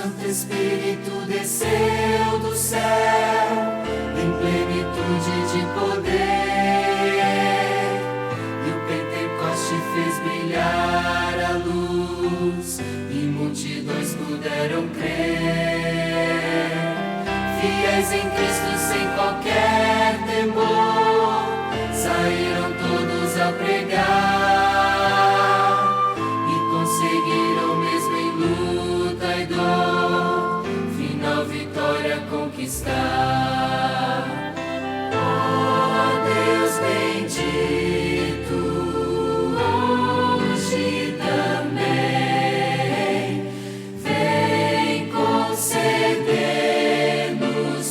Santo Espírito desceu do céu em plenitude de poder, e o Pentecoste fez brilhar a luz, e multidões puderam crer. Fiéis em Cristo sem qualquer temor, saíram todos a pregar, e conseguiram mesmo em luta e dor, final vitória conquistar. Oh Deus bendito, hoje também vem conceder-nos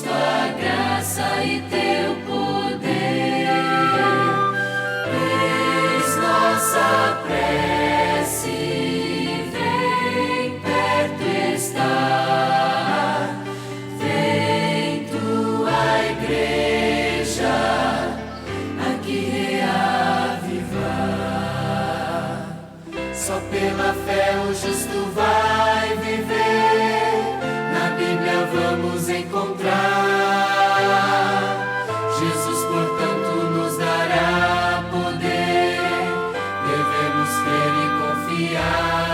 tua graça e teu poder. Eis nossa prece, vem perto estar, vem tua igreja aqui reavivar. Só pela fé o justo vai viver, na Bíblia vamos encontrar. Jesus, portanto, nos dará poder, devemos crer e confiar.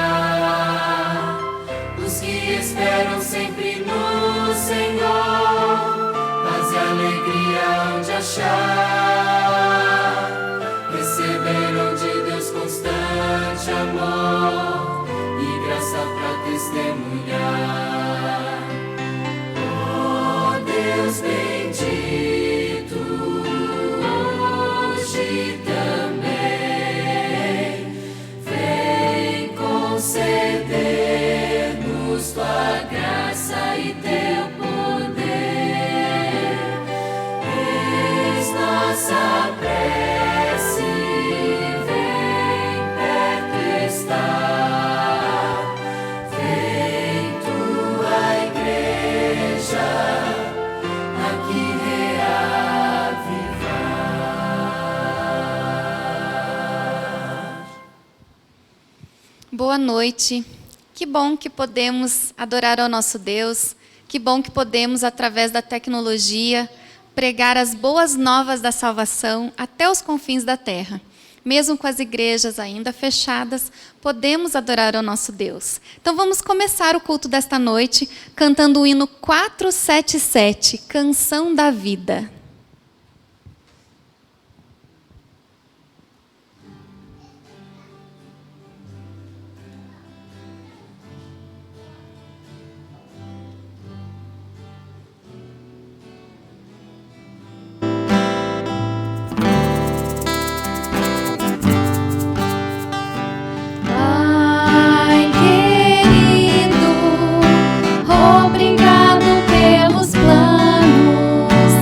Os que esperam sempre no Senhor, paz e alegria onde achar, receberão de Deus constante amor e graça para testemunhar. Oh Deus bendito, hoje também vem conceder-nos tua graça e teu poder. Eis nossa prece, vem perto estar, vem tua igreja aqui reavivar. Boa noite. Que bom que podemos adorar ao nosso Deus. Que bom que podemos, através da tecnologia, pregar as boas novas da salvação até os confins da terra. Mesmo com as igrejas ainda fechadas, podemos adorar ao nosso Deus. Então vamos começar o culto desta noite cantando o hino 477, Canção da Vida. Pai querido, obrigado pelos planos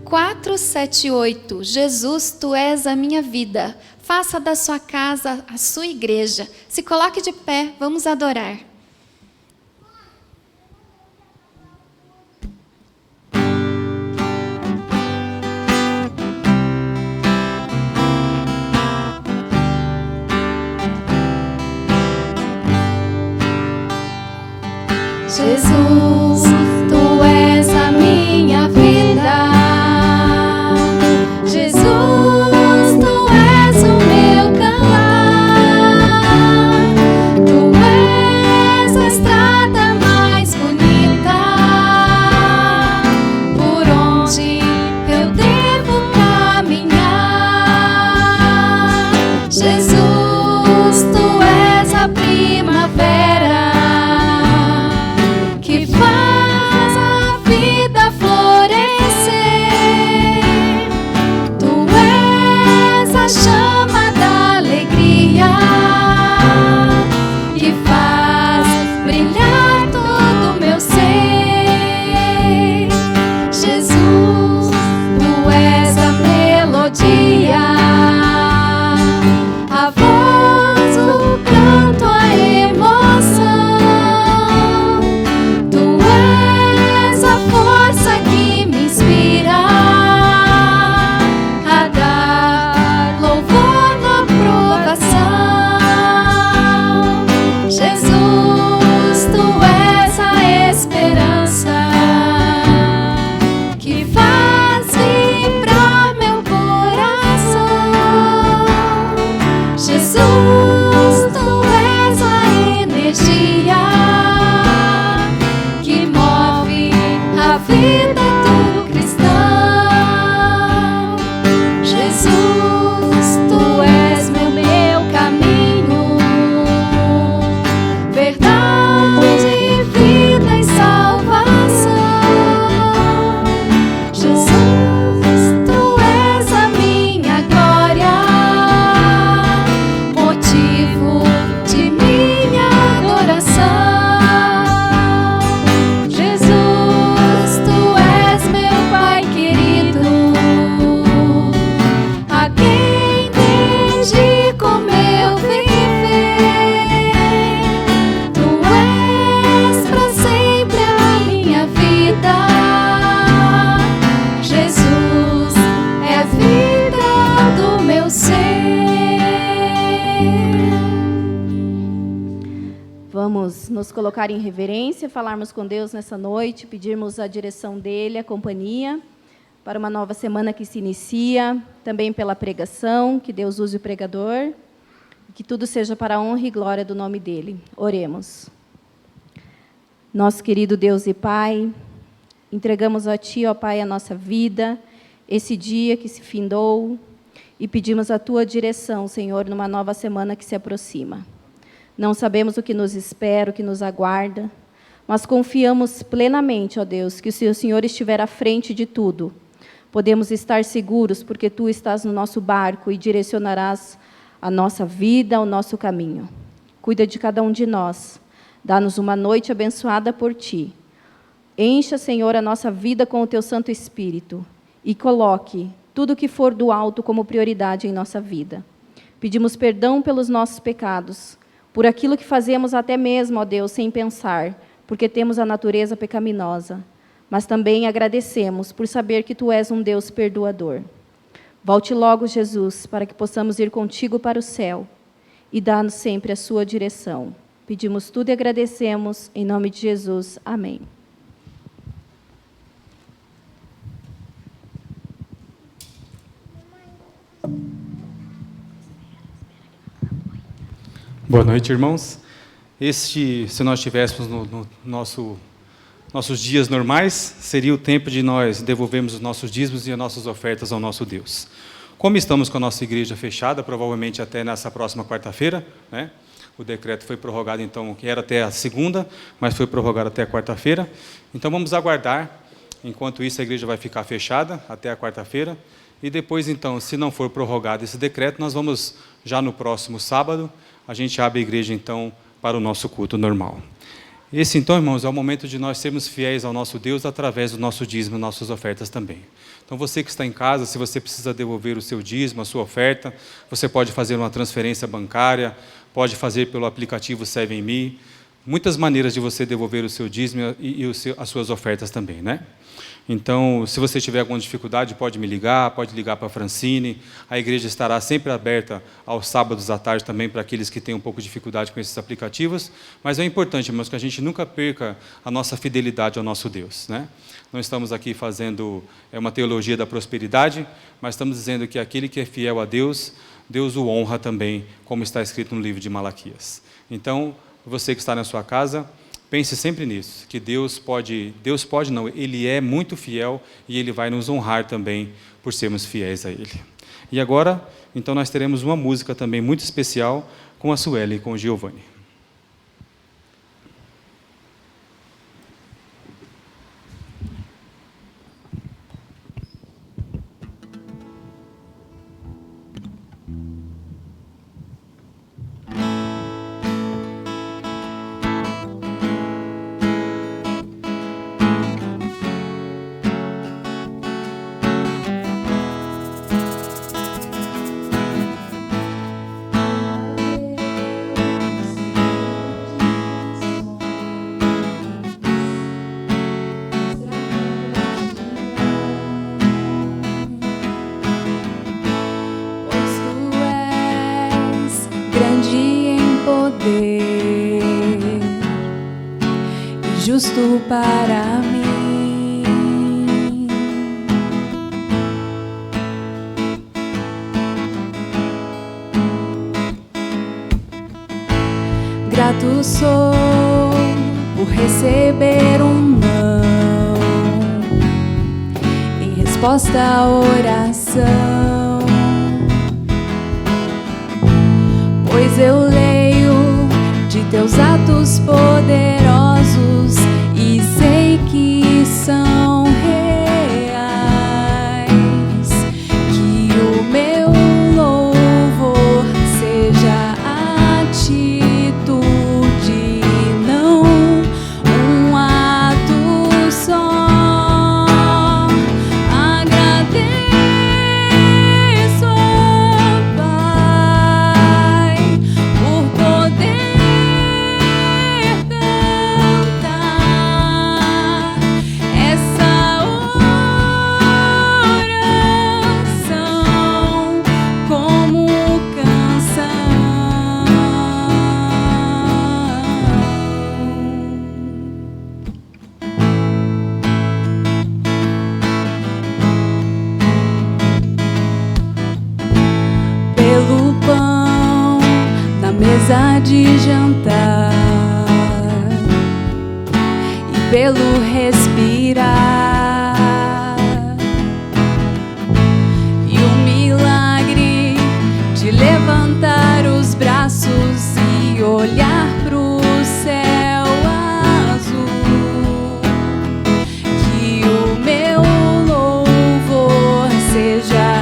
478. Jesus, tu és a minha vida. Faça da sua casa a sua igreja. Se coloque de pé, vamos adorar. Jesus, tu és a minha vida. Jesus, tu és o meu cantar. Tu és a estrada mais bonita por onde eu devo caminhar. Jesus, tu és a primavera que faz a vida florescer. Tu és a chama da alegria que faz brilhar todo o meu ser. Jesus, tu és a melodia, a voz, o canto, a emoção. Tu és a força que me inspira a dar louvor na provação. Jesus, tu és a esperança que faz vibrar meu coração. Jesus, tu és a energia que move a vida do cristão. Jesus, tu és meu caminho, verdade, vida e salvação. Jesus, tu és a minha glória, motivo de minha adoração. Jesus, tu és meu Pai querido, a quem dedico meu viver. Tu és pra sempre a minha vida. Jesus é a vida do meu ser. Vamos nos colocar em reverência, falarmos com Deus nessa noite, pedirmos a direção dEle, a companhia, para uma nova semana que se inicia, também pela pregação, que Deus use o pregador, e que tudo seja para a honra e glória do nome dEle. Oremos. Nosso querido Deus e Pai, entregamos a Ti, ó Pai, a nossa vida, esse dia que se findou, e pedimos a Tua direção, Senhor, numa nova semana que se aproxima. Não sabemos o que nos espera, o que nos aguarda, mas confiamos plenamente, ó Deus, que se o Senhor estiver à frente de tudo, podemos estar seguros, porque Tu estás no nosso barco e direcionarás a nossa vida, o nosso caminho. Cuida de cada um de nós, dá-nos uma noite abençoada por Ti. Encha, Senhor, a nossa vida com o Teu Santo Espírito e coloque tudo que for do alto como prioridade em nossa vida. Pedimos perdão pelos nossos pecados, por aquilo que fazemos até mesmo, ó Deus, sem pensar, porque temos a natureza pecaminosa, mas também agradecemos por saber que Tu és um Deus perdoador. Volte logo, Jesus, para que possamos ir contigo para o céu e dá-nos sempre a sua direção. Pedimos tudo e agradecemos, em nome de Jesus. Amém. Boa noite, irmãos. Se nós estivéssemos no nossos dias normais, seria o tempo de nós devolvermos os nossos dízimos e as nossas ofertas ao nosso Deus. Como estamos com a nossa igreja fechada, provavelmente até nessa próxima quarta-feira, né? O decreto foi prorrogado, então, que era até a segunda, mas foi prorrogado até a quarta-feira. Então, vamos aguardar. Enquanto isso, a igreja vai ficar fechada até a quarta-feira. E depois, então, se não for prorrogado esse decreto, nós vamos, já no próximo sábado, a gente abre a igreja, então, para o nosso culto normal. Esse, então, irmãos, é o momento de nós sermos fiéis ao nosso Deus através do nosso dízimo e nossas ofertas também. Então, você que está em casa, se você precisa devolver o seu dízimo, a sua oferta, você pode fazer uma transferência bancária, pode fazer pelo aplicativo 7Me. Muitas maneiras de você devolver o seu dízimo e as suas ofertas também, né? Então, se você tiver alguma dificuldade, pode me ligar, pode ligar para a Francine. A igreja estará sempre aberta aos sábados à tarde também para aqueles que têm um pouco de dificuldade com esses aplicativos. Mas é importante, irmãos, que a gente nunca perca a nossa fidelidade ao nosso Deus, né? Não estamos aqui fazendo uma teologia da prosperidade, mas estamos dizendo que aquele que é fiel a Deus, Deus o honra também, como está escrito no livro de Malaquias. Então, você que está na sua casa, pense sempre nisso, que Ele é muito fiel e Ele vai nos honrar também por sermos fiéis a Ele. E agora, então, nós teremos uma música também muito especial com a Sueli e com o Giovanni. Justo para mim, grato sou por receber um não em resposta à oração, pois eu leio de teus atos poderosos e sei que são reais. Que o meu louvor seja atitude, não um ato só. Agradeço, Pai, por poder de jantar e pelo respirar e o milagre de levantar os braços e olhar pro céu azul. Que o meu louvor seja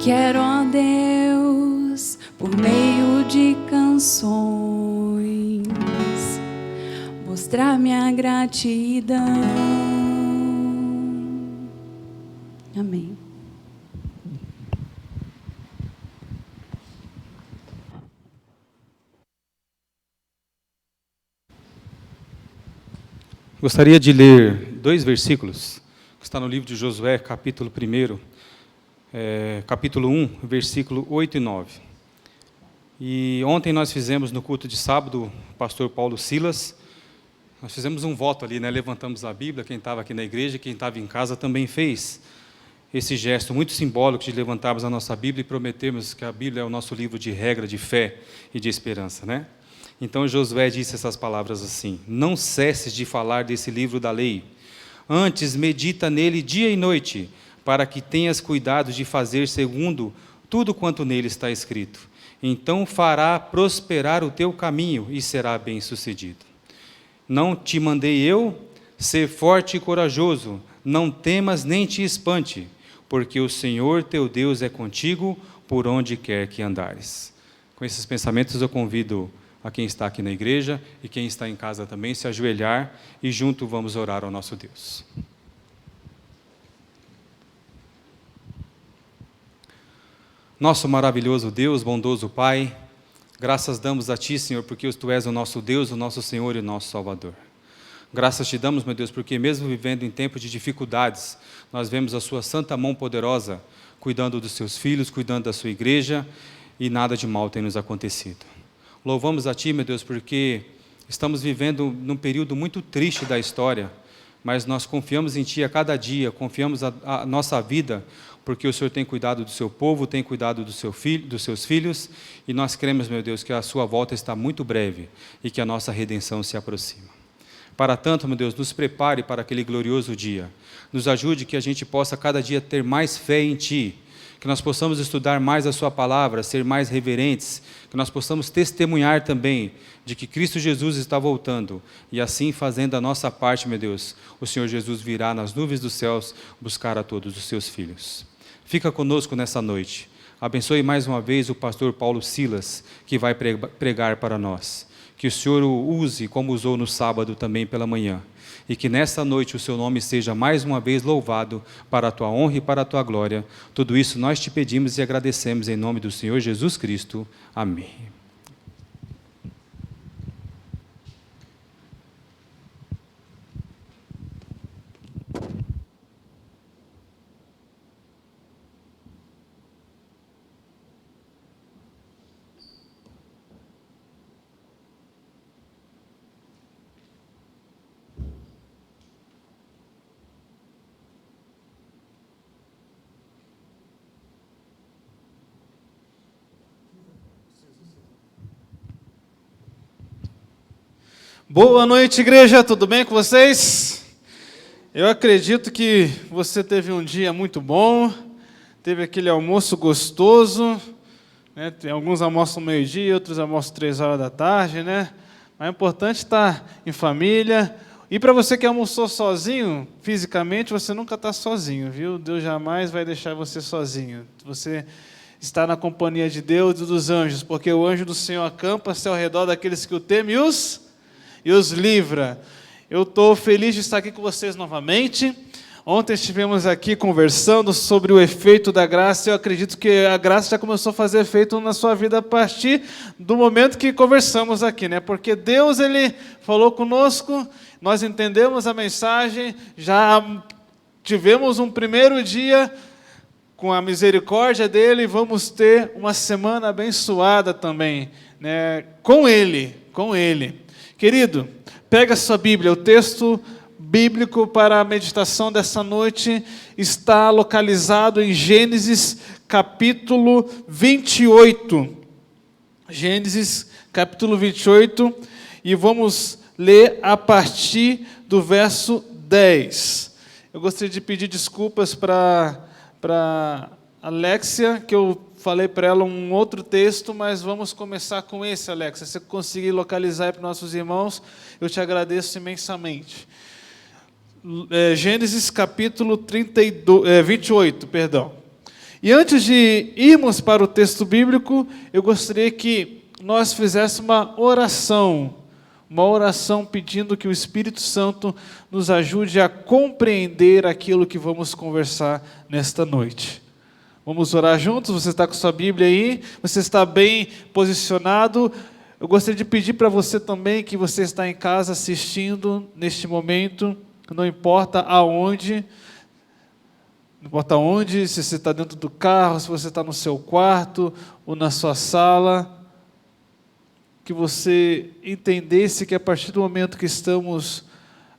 quero, ó Deus, por meio de canções, mostrar minha gratidão. Amém. Gostaria de ler 2 versículos, que está no livro de Josué, capítulo 1, capítulo 1, versículo 8 e 9. E ontem nós fizemos no culto de sábado, o pastor Paulo Silas, nós fizemos um voto ali, né? Levantamos a Bíblia, quem estava aqui na igreja, quem estava em casa também fez esse gesto muito simbólico de levantarmos a nossa Bíblia e prometermos que a Bíblia é o nosso livro de regra, de fé e de esperança, né? Então Josué disse essas palavras assim: não cesses de falar desse livro da lei, antes medita nele dia e noite, para que tenhas cuidado de fazer segundo tudo quanto nele está escrito. Então fará prosperar o teu caminho e será bem-sucedido. Não te mandei eu? Ser forte e corajoso, não temas nem te espante, porque o Senhor teu Deus é contigo por onde quer que andares. Com esses pensamentos eu convido a quem está aqui na igreja e quem está em casa também se ajoelhar e junto vamos orar ao nosso Deus. Nosso maravilhoso Deus, bondoso Pai, graças damos a Ti, Senhor, porque Tu és o nosso Deus, o nosso Senhor e o nosso Salvador. Graças Te damos, meu Deus, porque mesmo vivendo em tempos de dificuldades, nós vemos a Sua santa mão poderosa cuidando dos Seus filhos, cuidando da Sua igreja, e nada de mal tem nos acontecido. Louvamos a Ti, meu Deus, porque estamos vivendo num período muito triste da história, mas nós confiamos em Ti a cada dia, confiamos a nossa vida, porque o Senhor tem cuidado do Seu povo, tem cuidado dos Seus filhos, e nós cremos, meu Deus, que a Sua volta está muito breve e que a nossa redenção se aproxima. Para tanto, meu Deus, nos prepare para aquele glorioso dia. Nos ajude que a gente possa cada dia ter mais fé em Ti, que nós possamos estudar mais a Sua palavra, ser mais reverentes, que nós possamos testemunhar também de que Cristo Jesus está voltando, e assim fazendo a nossa parte, meu Deus, o Senhor Jesus virá nas nuvens dos céus buscar a todos os Seus filhos. Fica conosco nessa noite. Abençoe mais uma vez o pastor Paulo Silas, que vai pregar para nós. Que o Senhor o use como usou no sábado também pela manhã. E que nessa noite o Seu nome seja mais uma vez louvado para a Tua honra e para a Tua glória. Tudo isso nós Te pedimos e agradecemos em nome do Senhor Jesus Cristo. Amém. Boa noite, igreja, tudo bem com vocês? Eu acredito que você teve um dia muito bom, teve aquele almoço gostoso, né? Tem alguns almoçam meio-dia, outros almoçam 3 horas da tarde, né? Mas é importante estar em família. E para você que almoçou sozinho, fisicamente, você nunca está sozinho, viu? Deus jamais vai deixar você sozinho. Você está na companhia de Deus e dos anjos, porque o anjo do Senhor acampa-se ao redor daqueles que o temem e os livra. Eu estou feliz de estar aqui com vocês novamente. Ontem estivemos aqui conversando sobre o efeito da graça. Eu acredito que a graça já começou a fazer efeito na sua vida a partir do momento que conversamos aqui, né? Porque Deus, Ele falou conosco, nós entendemos a mensagem, já tivemos um primeiro dia com a misericórdia dEle, vamos ter uma semana abençoada também, né? Com Ele. Querido, pega a sua Bíblia, o texto bíblico para a meditação dessa noite está localizado em Gênesis capítulo 28. Gênesis capítulo 28, e vamos ler a partir do verso 10. Eu gostaria de pedir desculpas para Alexia, que eu falei para ela um outro texto, mas vamos começar com esse, Alexia. Se você conseguir localizar para os nossos irmãos, eu te agradeço imensamente. Gênesis capítulo 28, perdão. E antes de irmos para o texto bíblico, eu gostaria que nós fizéssemos uma oração pedindo que o Espírito Santo nos ajude a compreender aquilo que vamos conversar nesta noite. Vamos orar juntos? Você está com sua Bíblia aí? Você está bem posicionado? Eu gostaria de pedir para você também, que você está em casa assistindo neste momento, não importa aonde, não importa onde, se você está dentro do carro, se você está no seu quarto ou na sua sala, que você entendesse que a partir do momento que estamos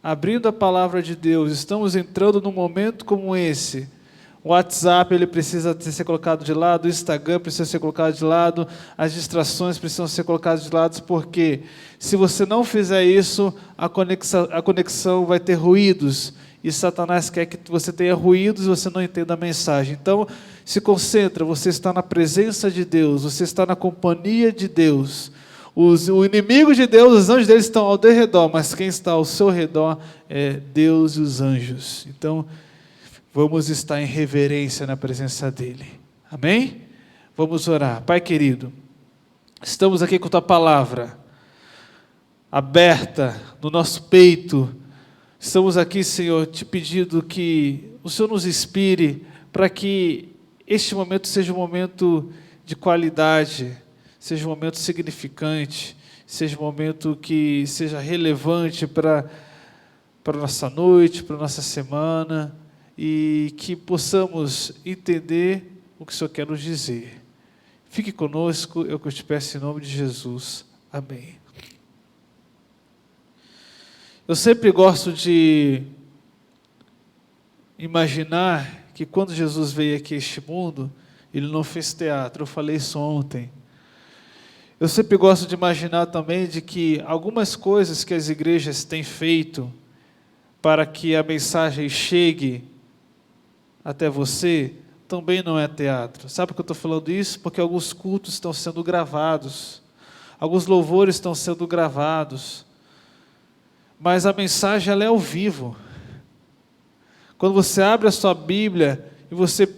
abrindo a palavra de Deus, estamos entrando num momento como esse, o WhatsApp ele precisa ser colocado de lado, o Instagram precisa ser colocado de lado, as distrações precisam ser colocadas de lado, porque se você não fizer isso, a conexão vai ter ruídos, e Satanás quer que você tenha ruídos e você não entenda a mensagem. Então, se concentra, você está na presença de Deus, você está na companhia de Deus. O inimigo de Deus, os anjos dele estão ao redor, mas quem está ao seu redor é Deus e os anjos. Então, vamos estar em reverência na presença dEle. Amém? Vamos orar. Pai querido, estamos aqui com Tua palavra aberta no nosso peito. Estamos aqui, Senhor, te pedindo que o Senhor nos inspire para que este momento seja um momento de qualidade, seja um momento significante, seja um momento que seja relevante para a nossa noite, para a nossa semana, e que possamos entender o que o Senhor quer nos dizer. Fique conosco, eu que te peço em nome de Jesus. Amém. Eu sempre gosto de imaginar que quando Jesus veio aqui a este mundo, Ele não fez teatro, eu falei isso ontem. Eu sempre gosto de imaginar também de que algumas coisas que as igrejas têm feito para que a mensagem chegue até você, também não é teatro. Sabe por que eu estou falando isso? Porque alguns cultos estão sendo gravados, alguns louvores estão sendo gravados, mas a mensagem ela é ao vivo. Quando você abre a sua Bíblia e você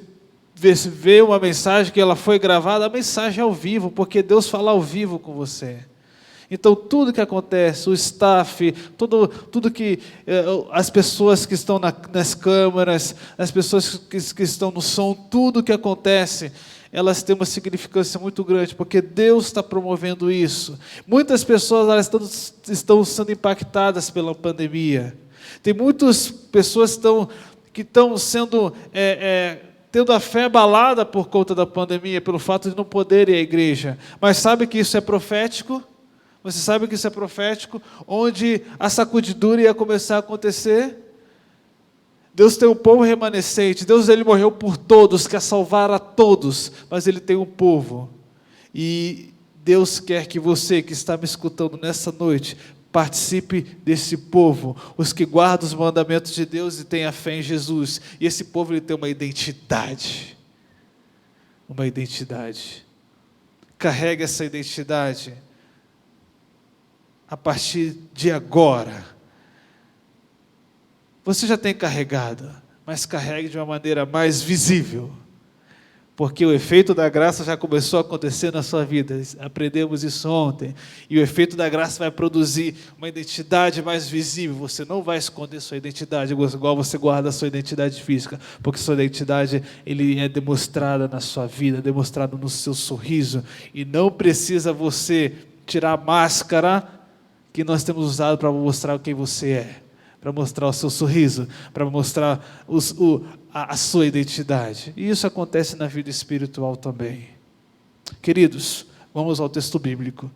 vê uma mensagem que ela foi gravada, a mensagem é ao vivo, porque Deus fala ao vivo com você. Então, tudo que acontece, o staff, tudo que as pessoas que estão nas câmaras, as pessoas que estão no som, tudo que acontece, elas têm uma significância muito grande, porque Deus está promovendo isso. Muitas pessoas elas estão sendo impactadas pela pandemia. Tem muitas pessoas que estão sendo tendo a fé abalada por conta da pandemia, pelo fato de não poder ir à igreja. Mas sabe que isso é profético? Você sabe que isso é profético? Onde a sacudidura ia começar a acontecer? Deus tem um povo remanescente. Deus ele morreu por todos, quer salvar a todos, mas Ele tem um povo. E Deus quer que você que está me escutando nessa noite participe desse povo, os que guardam os mandamentos de Deus e têm a fé em Jesus. E esse povo ele tem uma identidade. Uma identidade. Carrega essa identidade a partir de agora. Você já tem carregado, mas carregue de uma maneira mais visível, porque o efeito da graça já começou a acontecer na sua vida. Aprendemos isso ontem. E o efeito da graça vai produzir uma identidade mais visível. Você não vai esconder sua identidade igual você guarda a sua identidade física, porque sua identidade ele é demonstrada na sua vida, demonstrada no seu sorriso, e não precisa você tirar a máscara que nós temos usado para mostrar quem você é, para mostrar o seu sorriso, para mostrar a sua identidade. E isso acontece na vida espiritual também. Queridos, vamos ao texto bíblico.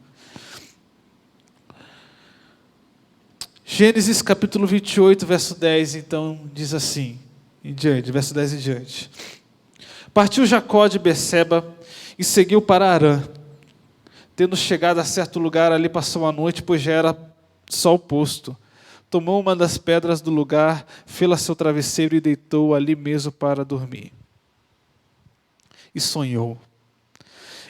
Gênesis capítulo 28, verso 10, então, diz assim, verso 10 em diante. Partiu Jacó de Berseba e seguiu para Harã. Tendo chegado a certo lugar, ali passou a noite, pois já era sol posto. Tomou uma das pedras do lugar, fê-la seu travesseiro e deitou ali mesmo para dormir. E sonhou.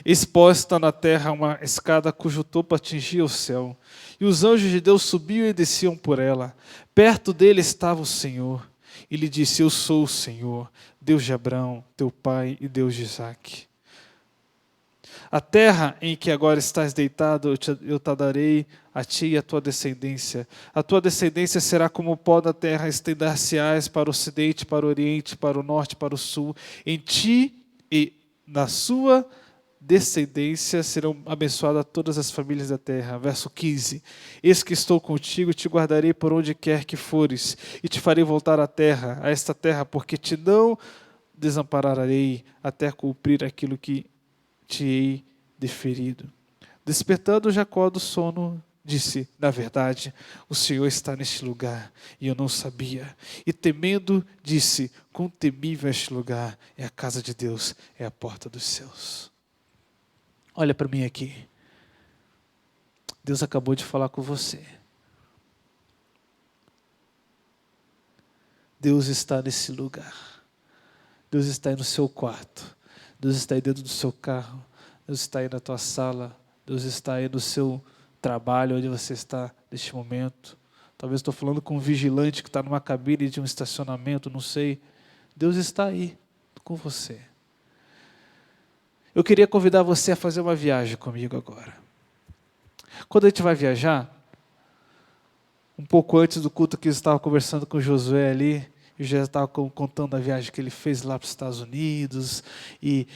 Exposta na terra uma escada cujo topo atingia o céu, e os anjos de Deus subiam e desciam por ela. Perto dele estava o Senhor, e lhe disse: Eu sou o Senhor, Deus de Abraão, teu pai, e Deus de Isaque. A terra em que agora estás deitado, eu te darei a ti e a tua descendência. A tua descendência será como o pó da terra, estender-se-ás para o ocidente, para o oriente, para o norte, para o sul. Em ti e na sua descendência serão abençoadas todas as famílias da terra. Verso 15. Eis que estou contigo e te guardarei por onde quer que fores, e te farei voltar à terra, a esta terra, porque te não desampararei até cumprir aquilo que te hei deferido. Despertando Jacó do sono, disse: na verdade, o Senhor está neste lugar, e eu não sabia. E temendo, disse: quão temível este lugar, é a casa de Deus, é a porta dos céus. Olha para mim aqui. Deus acabou de falar com você. Deus está nesse lugar. Deus está aí no seu quarto. Deus está aí dentro do seu carro. Deus está aí na tua sala. Deus está aí no seu trabalho, onde você está neste momento. Talvez estou falando com um vigilante que está numa cabine de um estacionamento, não sei. Deus está aí com você. Eu queria convidar você a fazer uma viagem comigo agora. Quando a gente vai viajar, um pouco antes do culto que eu estava conversando com o Josué ali, eu já estava contando a viagem que ele fez lá para os Estados Unidos e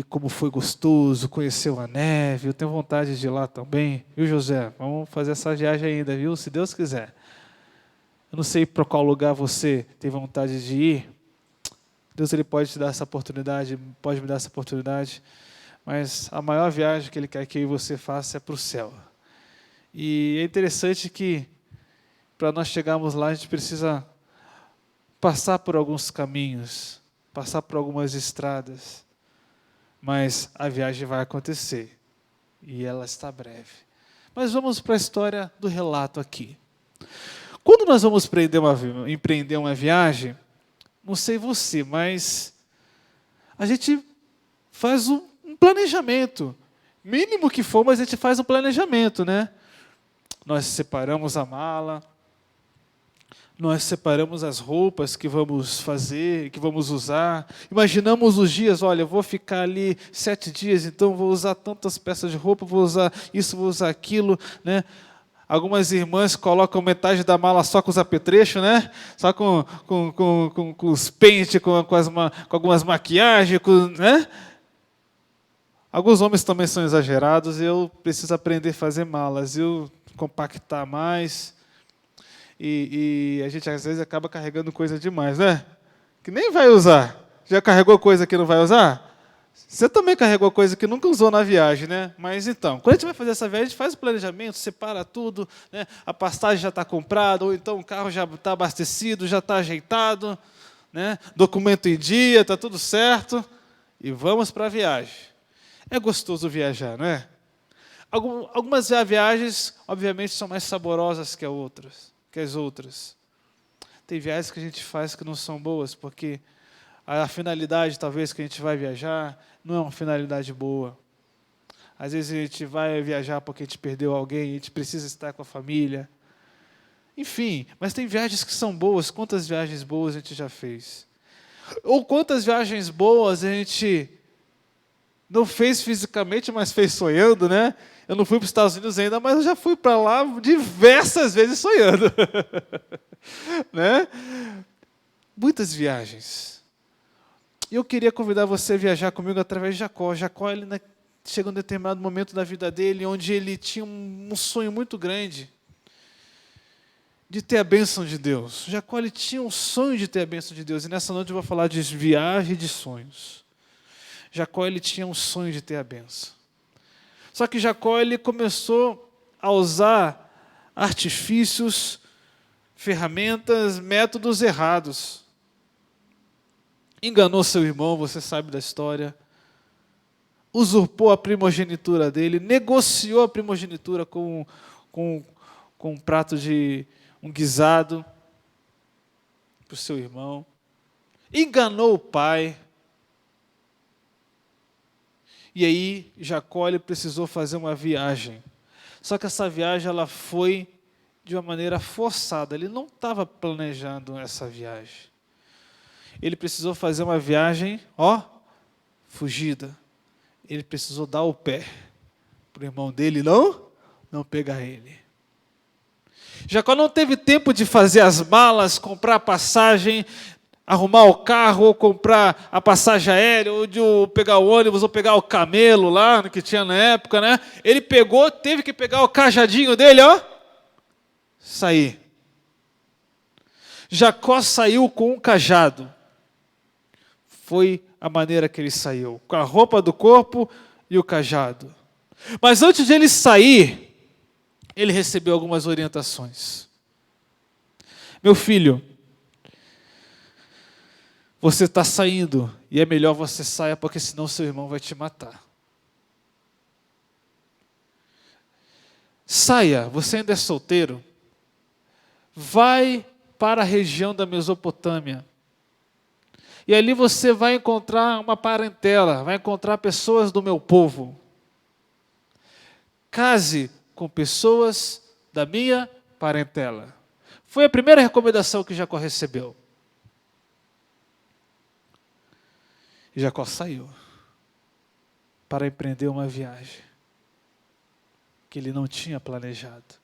como foi gostoso, conheceu a neve. Eu tenho vontade de ir lá também. Viu, José? Vamos fazer essa viagem ainda, viu? Se Deus quiser. Eu não sei para qual lugar você tem vontade de ir. Deus ele pode te dar essa oportunidade, pode me dar essa oportunidade. Mas a maior viagem que Ele quer que eu e você faça é para o céu. E é interessante que, para nós chegarmos lá, a gente precisa passar por alguns caminhos, passar por algumas estradas. Mas a viagem vai acontecer. E ela está breve. Mas vamos para a história do relato aqui. Quando nós vamos empreender uma viagem, não sei você, mas a gente faz um planejamento. Mínimo que for, mas a gente faz um planejamento, né? Nós separamos a mala, nós separamos as roupas que vamos fazer, que vamos usar. Imaginamos os dias, olha, eu vou ficar ali 7 dias, então vou usar tantas peças de roupa, vou usar isso, vou usar aquilo, né? Algumas irmãs colocam metade da mala só com os apetrechos, né? Só com os pentes, com algumas maquiagens, né? Alguns homens também são exagerados e eu preciso aprender a fazer malas, eu compactar mais. E a gente às vezes acaba carregando coisa demais, né? Que nem vai usar. Já carregou coisa que não vai usar? Você também carregou coisa que nunca usou na viagem, né? Mas então, quando a gente vai fazer essa viagem, a gente faz o planejamento, separa tudo, né? A pastagem já está comprada, ou então o carro já está abastecido, já está ajeitado, né? Documento em dia, está tudo certo. E vamos para a viagem. É gostoso viajar, não é? Algumas viagens, obviamente, são mais saborosas que as outras. Tem viagens que a gente faz que não são boas, porque a finalidade, talvez, que a gente vai viajar, não é uma finalidade boa. Às vezes a gente vai viajar porque a gente perdeu alguém, a gente precisa estar com a família. Enfim, mas tem viagens que são boas. Quantas viagens boas a gente já fez? Ou quantas viagens boas a gente não fez fisicamente, mas fez sonhando, né? Eu não fui para os Estados Unidos ainda, mas eu já fui para lá diversas vezes sonhando. Né? Muitas viagens. E eu queria convidar você a viajar comigo através de Jacó. Jacó, ele chega um determinado momento da vida dele, onde ele tinha um sonho muito grande de ter a bênção de Deus. Jacó, ele tinha um sonho de ter a bênção de Deus. E nessa noite eu vou falar de viagem e de sonhos. Jacó, ele tinha um sonho de ter a bênção. Só que Jacó, ele começou a usar artifícios, ferramentas, métodos errados. Enganou seu irmão, você sabe da história. Usurpou a primogenitura dele, negociou a primogenitura com um prato de um guisado para o seu irmão. Enganou o pai. E aí, Jacó ele precisou fazer uma viagem. Só que essa viagem ela foi de uma maneira forçada. Ele não estava planejando essa viagem. Ele precisou fazer uma viagem, fugida. Ele precisou dar o pé para o irmão dele não pegar ele. Jacó não teve tempo de fazer as malas, comprar a passagem, arrumar o carro, ou comprar a passagem aérea, ou pegar o ônibus, ou pegar o camelo lá, que tinha na época, né? Ele pegou, teve que pegar o cajadinho dele, ó, sair. Jacó saiu com um cajado. Foi a maneira que ele saiu, com a roupa do corpo e o cajado. Mas antes de ele sair, ele recebeu algumas orientações. Meu filho, você está saindo, e é melhor você saia, porque senão seu irmão vai te matar. Saia, você ainda é solteiro, vai para a região da Mesopotâmia. E ali você vai encontrar uma parentela, vai encontrar pessoas do meu povo. Case com pessoas da minha parentela. Foi a primeira recomendação que Jacó recebeu. E Jacó saiu para empreender uma viagem que ele não tinha planejado.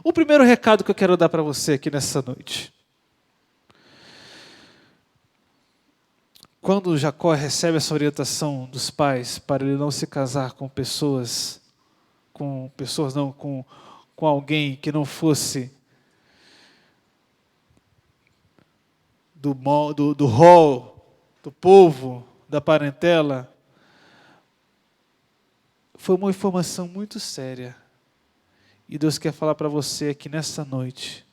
O primeiro recado que eu quero dar para você aqui nessa noite. Quando Jacó recebe essa orientação dos pais para ele não se casar com alguém que não fosse do rol, do povo, da parentela, foi uma informação muito séria. E Deus quer falar para você aqui nessa noite.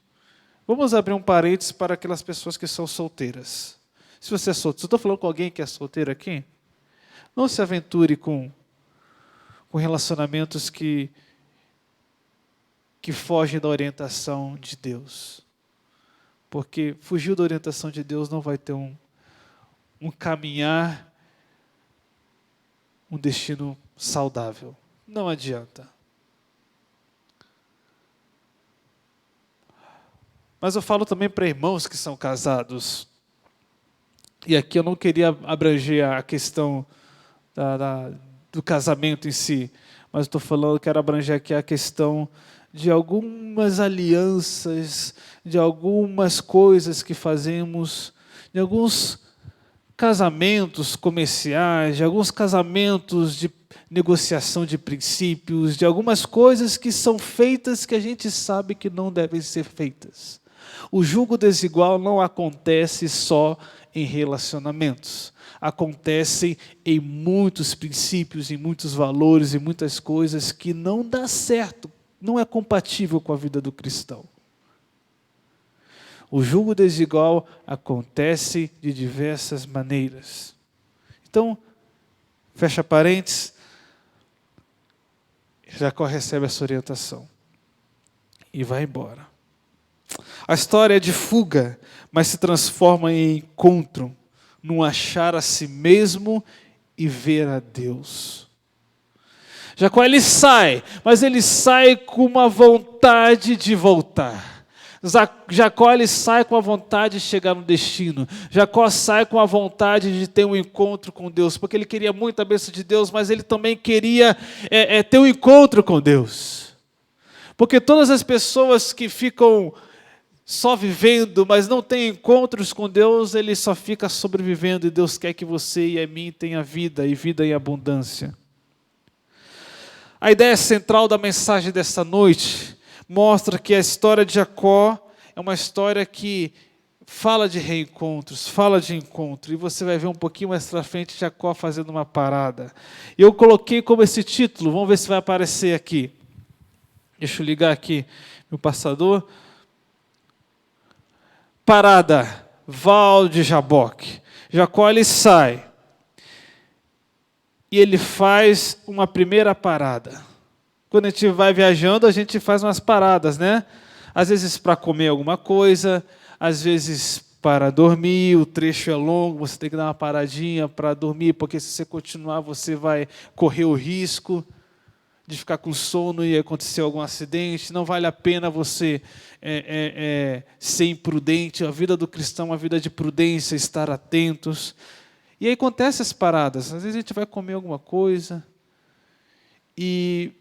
Vamos abrir um parênteses para aquelas pessoas que são solteiras. Se você é solteiro, se eu estou falando com alguém que é solteiro aqui, não se aventure com relacionamentos que fogem da orientação de Deus. Porque fugir da orientação de Deus não vai ter um caminhar, um destino saudável. Não adianta. Mas eu falo também para irmãos que são casados. E aqui eu não queria abranger a questão do casamento em si, mas estou falando, quero abranger aqui a questão de algumas alianças, de algumas coisas que fazemos, de alguns casamentos comerciais, de alguns casamentos de negociação de princípios, de algumas coisas que são feitas que a gente sabe que não devem ser feitas. O julgo desigual não acontece só em relacionamentos. Acontecem em muitos princípios, em muitos valores, em muitas coisas que não dá certo, não é compatível com a vida do cristão. O julgo desigual acontece de diversas maneiras. Então, fecha parênteses, Jacó recebe essa orientação e vai embora. A história é de fuga, mas se transforma em encontro, num achar a si mesmo e ver a Deus. Jacó, ele sai, mas ele sai com uma vontade de voltar. Jacó, ele sai com a vontade de chegar no destino. Jacó sai com a vontade de ter um encontro com Deus, porque ele queria muito a bênção de Deus, mas ele também queria ter um encontro com Deus. Porque todas as pessoas que ficam só vivendo, mas não tem encontros com Deus, ele só fica sobrevivendo, e Deus quer que você e a mim tenha vida, e vida em abundância. A ideia central da mensagem dessa noite mostra que a história de Jacó é uma história que fala de reencontros, fala de encontro, e você vai ver um pouquinho mais para frente Jacó fazendo uma parada. Eu coloquei como esse título, vamos ver se vai aparecer aqui. Deixa eu ligar aqui meu passador. Parada, Val de Jaboque. Jacó, ele sai e ele faz uma primeira parada. Quando a gente vai viajando, a gente faz umas paradas, né? Às vezes para comer alguma coisa, às vezes para dormir, o trecho é longo, você tem que dar uma paradinha para dormir, porque se você continuar, você vai correr o risco de ficar com sono e acontecer algum acidente. Não vale a pena você ser imprudente. A vida do cristão é uma vida de prudência, estar atentos. E aí acontecem as paradas. Às vezes a gente vai comer alguma coisa e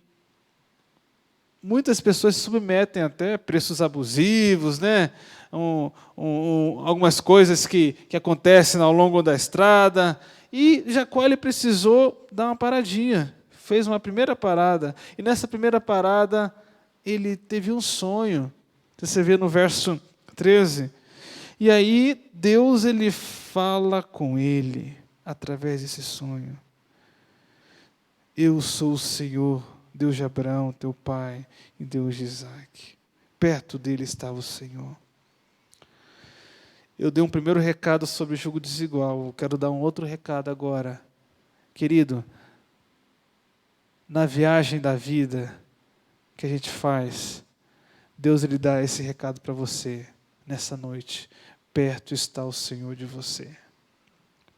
muitas pessoas se submetem até a preços abusivos, né? algumas coisas que acontecem ao longo da estrada. E Jacó ele precisou dar uma paradinha, fez uma primeira parada. E nessa primeira parada, ele teve um sonho. Você vê no verso 13. E aí, Deus ele fala com ele através desse sonho. Eu sou o Senhor, Deus de Abraão, teu pai, e Deus de Isaac. Perto dele estava o Senhor. Eu dei um primeiro recado sobre julgo desigual. Eu quero dar um outro recado agora. Querido, na viagem da vida que a gente faz, Deus ele dá esse recado para você nessa noite. Perto está o Senhor de você.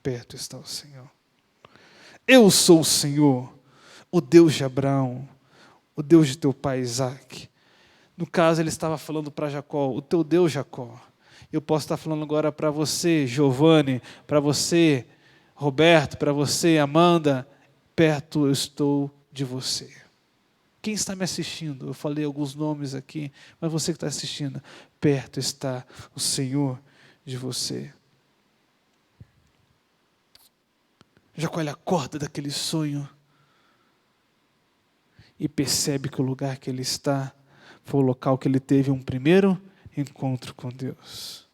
Perto está o Senhor. Eu sou o Senhor, o Deus de Abraão, o Deus de teu pai Isaac. No caso, ele estava falando para Jacó, o teu Deus Jacó. Eu posso estar falando agora para você, Giovanni, para você, Roberto, para você, Amanda, perto eu estou de você. Quem está me assistindo? Eu falei alguns nomes aqui, mas você que está assistindo, perto está o Senhor de você. Jacó ele acorda daquele sonho e percebe que o lugar que ele está foi o local que ele teve um primeiro encontro com Deus.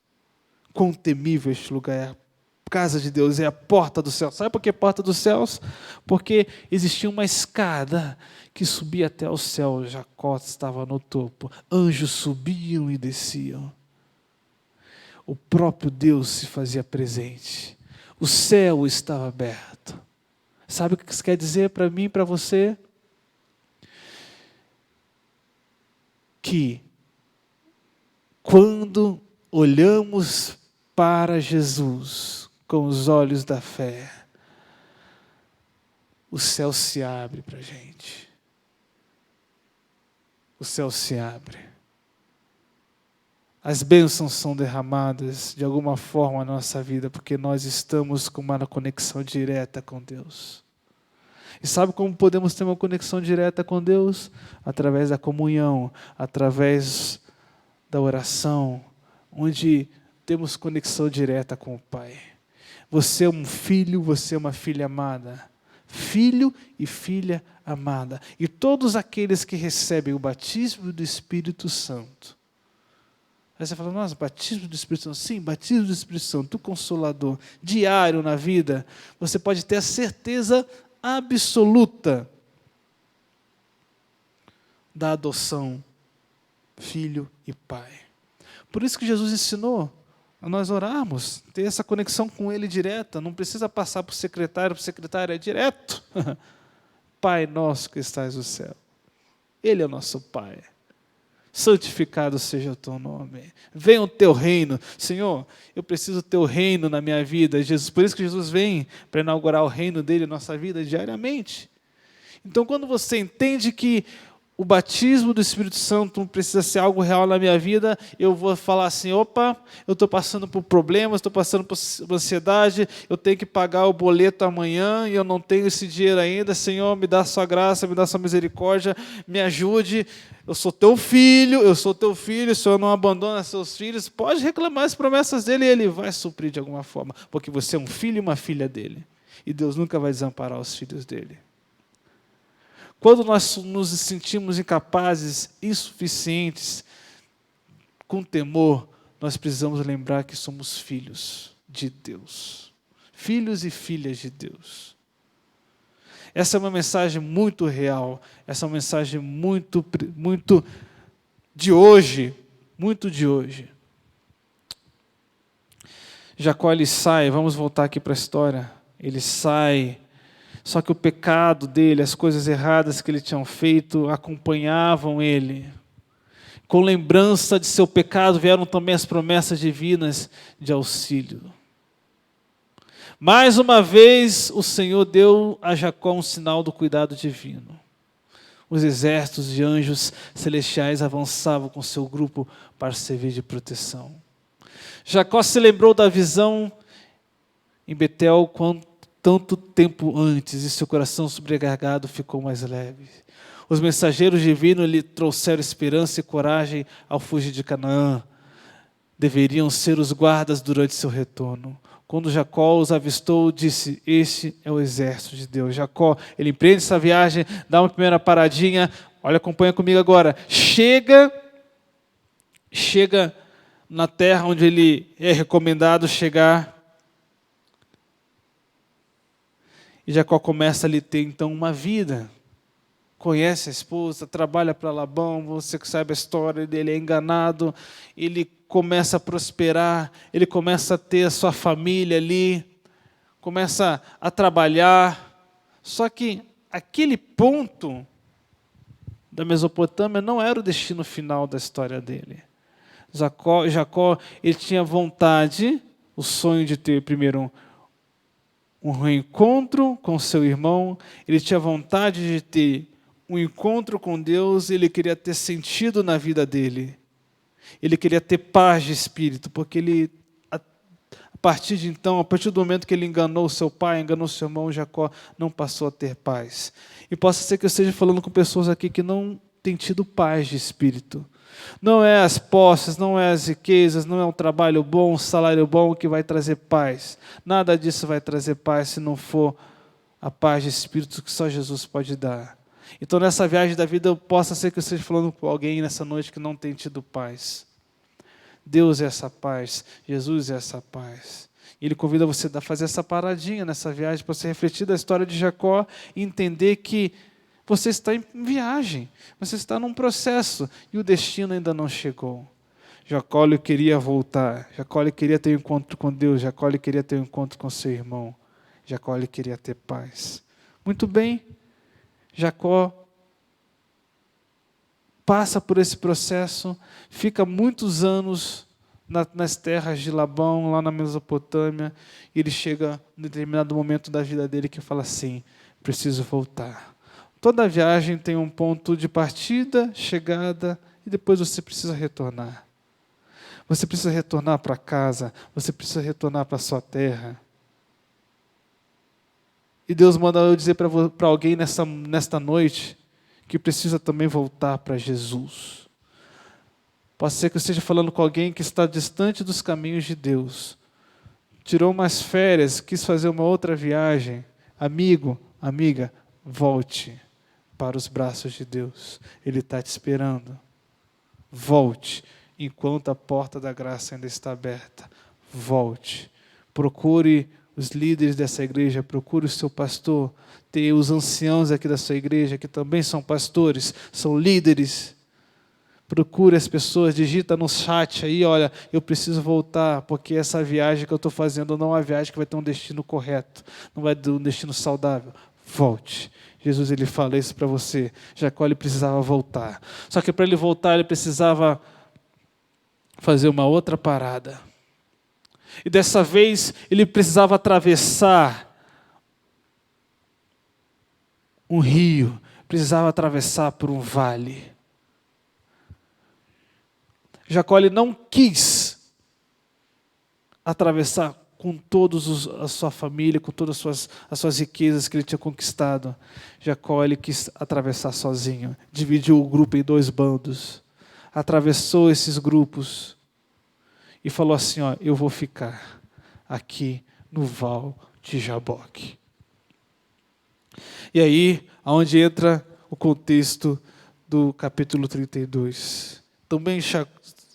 Quão temível este lugar é. A casa de Deus é a porta do céu. Sabe por que porta dos céus? Porque existia uma escada que subia até o céu. Jacó estava no topo. Anjos subiam e desciam. O próprio Deus se fazia presente. O céu estava aberto. Sabe o que isso quer dizer para mim e para você? Que quando olhamos para Jesus com os olhos da fé, o céu se abre para a gente. O céu se abre. As bênçãos são derramadas de alguma forma na nossa vida, porque nós estamos com uma conexão direta com Deus. E sabe como podemos ter uma conexão direta com Deus? Através da comunhão, através da oração, onde temos conexão direta com o Pai. Você é um filho, você é uma filha amada. Filho e filha amada. E todos aqueles que recebem o batismo do Espírito Santo. Aí você fala, nossa, batismo do Espírito Santo. Sim, batismo do Espírito Santo, o Consolador, diário na vida. Você pode ter a certeza absoluta da adoção, filho e pai. Por isso que Jesus ensinou a nós orarmos, ter essa conexão com Ele direta, não precisa passar para o secretário é direto. Pai nosso que estás no céu, Ele é o nosso Pai. Santificado seja o teu nome. Venha o teu reino. Senhor, eu preciso do teu reino na minha vida. Jesus, por isso que Jesus vem para inaugurar o reino dele na nossa vida diariamente. Então, quando você entende que o batismo do Espírito Santo precisa ser algo real na minha vida, eu vou falar assim, opa, eu estou passando por problemas, estou passando por ansiedade, eu tenho que pagar o boleto amanhã e eu não tenho esse dinheiro ainda. Senhor, me dá a sua graça, me dá a sua misericórdia, me ajude. Eu sou teu filho, o Senhor não abandona seus filhos. Pode reclamar as promessas dele e ele vai suprir de alguma forma, porque você é um filho e uma filha dele. E Deus nunca vai desamparar os filhos dele. Quando nós nos sentimos incapazes, insuficientes, com temor, nós precisamos lembrar que somos filhos de Deus. Filhos e filhas de Deus. Essa é uma mensagem muito real, essa é uma mensagem muito de hoje, muito de hoje. Jacó ele sai, vamos voltar aqui para a história, ele sai. Só que o pecado dele, as coisas erradas que ele tinha feito, acompanhavam ele. Com lembrança de seu pecado, vieram também as promessas divinas de auxílio. Mais uma vez, o Senhor deu a Jacó um sinal do cuidado divino. Os exércitos de anjos celestiais avançavam com seu grupo para servir de proteção. Jacó se lembrou da visão em Betel tanto tempo antes, e seu coração sobrecarregado ficou mais leve. Os mensageiros divinos lhe trouxeram esperança e coragem ao fugir de Canaã. deveriam ser os guardas durante seu retorno. Quando Jacó os avistou, disse: este é o exército de Deus. Jacó, ele empreende essa viagem, dá uma primeira paradinha. Olha, acompanha comigo agora. Chega na terra onde ele é recomendado chegar. E Jacó começa a lhe ter então uma vida. Conhece a esposa, trabalha para Labão, você que sabe a história dele, é enganado, ele começa a prosperar, ele começa a ter a sua família ali, começa a trabalhar. Só que aquele ponto da Mesopotâmia não era o destino final da história dele. Jacó, ele tinha vontade, o sonho de ter primeiro um reencontro com seu irmão, ele tinha vontade de ter um encontro com Deus, ele queria ter sentido na vida dele. Ele queria ter paz de espírito, porque ele, a partir de então, a partir do momento que ele enganou seu pai, enganou seu irmão, Jacó não passou a ter paz. E possa ser que eu esteja falando com pessoas aqui que não têm tido paz de espírito. Não é as posses, não é as riquezas, não é um trabalho bom, um salário bom que vai trazer paz. Nada disso vai trazer paz se não for a paz de espírito que só Jesus pode dar. Então, nessa viagem da vida, possa ser que eu esteja falando com alguém nessa noite que não tem tido paz. Deus é essa paz, Jesus é essa paz. E Ele convida você a fazer essa paradinha nessa viagem, para você refletir da história de Jacó e entender que você está em viagem, você está num processo e o destino ainda não chegou. Jacó ele queria voltar, Jacó ele queria ter um encontro com Deus, Jacó ele queria ter um encontro com seu irmão, Jacó ele queria ter paz. Muito bem. Jacó passa por esse processo, fica muitos anos nas terras de Labão, lá na Mesopotâmia, e ele chega em determinado momento da vida dele que fala assim: preciso voltar. Toda viagem tem um ponto de partida, chegada, e depois você precisa retornar. Você precisa retornar para casa, você precisa retornar para a sua terra. E Deus manda eu dizer para alguém nesta noite que precisa também voltar para Jesus. Pode ser que eu esteja falando com alguém que está distante dos caminhos de Deus. Tirou umas férias, quis fazer uma outra viagem. Amigo, amiga, volte para os braços de Deus. Ele está te esperando. Volte, enquanto a porta da graça ainda está aberta. Volte. Procure os líderes dessa igreja, procure o seu pastor, tem os anciãos aqui da sua igreja, que também são pastores, são líderes. Procure as pessoas, digita no chat aí, olha, eu preciso voltar, porque essa viagem que eu estou fazendo não é uma viagem que vai ter um destino correto, não vai ter um destino saudável. Volte. Jesus ele fala isso para você. Jacó ele precisava voltar. Só que para ele voltar, ele precisava fazer uma outra parada. E dessa vez ele precisava atravessar um rio, precisava atravessar por um vale. Jacó ele não quis atravessar com todos a sua família, com todas as suas riquezas que ele tinha conquistado. Jacó ele quis atravessar sozinho, dividiu o grupo em 2 bandos, atravessou esses grupos e falou assim: ó, eu vou ficar aqui no Val de Jaboque. E aí, aonde entra o contexto do capítulo 32. Também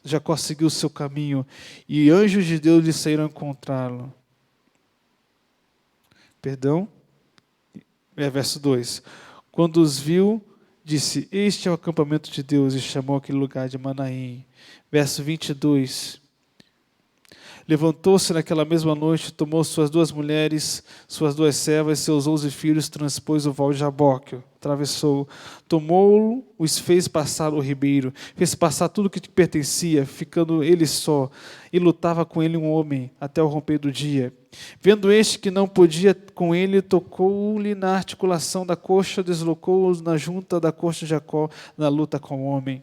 Jacó seguiu o seu caminho e anjos de Deus lhe saíram encontrá-lo. Perdão? Verso 2. Quando os viu, disse: este é o acampamento de Deus, e chamou aquele lugar de Manaim. Verso 22. Levantou-se naquela mesma noite, tomou suas 2 mulheres, suas 2 servas, seus 11 filhos, transpôs o val de Jaboque, atravessou, tomou-o, os fez passar o ribeiro, fez passar tudo que te pertencia, ficando ele só, e lutava com ele um homem, até o romper do dia. Vendo este que não podia com ele, tocou-lhe na articulação da coxa, deslocou-o na junta da coxa de Jacó, na luta com o homem.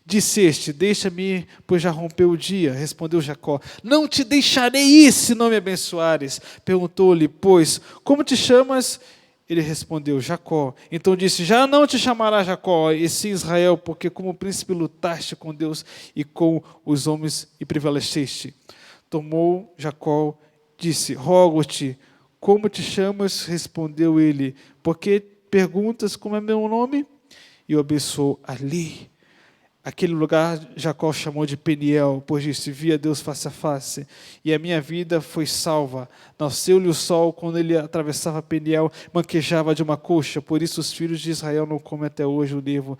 Disse este: deixa-me, pois já rompeu o dia. Respondeu Jacó: não te deixarei ir, se não me abençoares. Perguntou-lhe, pois, como te chamas? Ele respondeu, Jacó. Então disse, já não te chamará Jacó, e sim Israel, porque como príncipe lutaste com Deus e com os homens e prevaleceste. Tomou Jacó, disse, rogo-te, como te chamas? Respondeu ele, porque perguntas como é meu nome? E o abençoou ali. Aquele lugar Jacó chamou de Peniel, pois disse, vi a Deus face a face, e a minha vida foi salva. Nasceu-lhe o sol, quando ele atravessava Peniel, manquejava de uma coxa, por isso os filhos de Israel não comem até hoje o nervo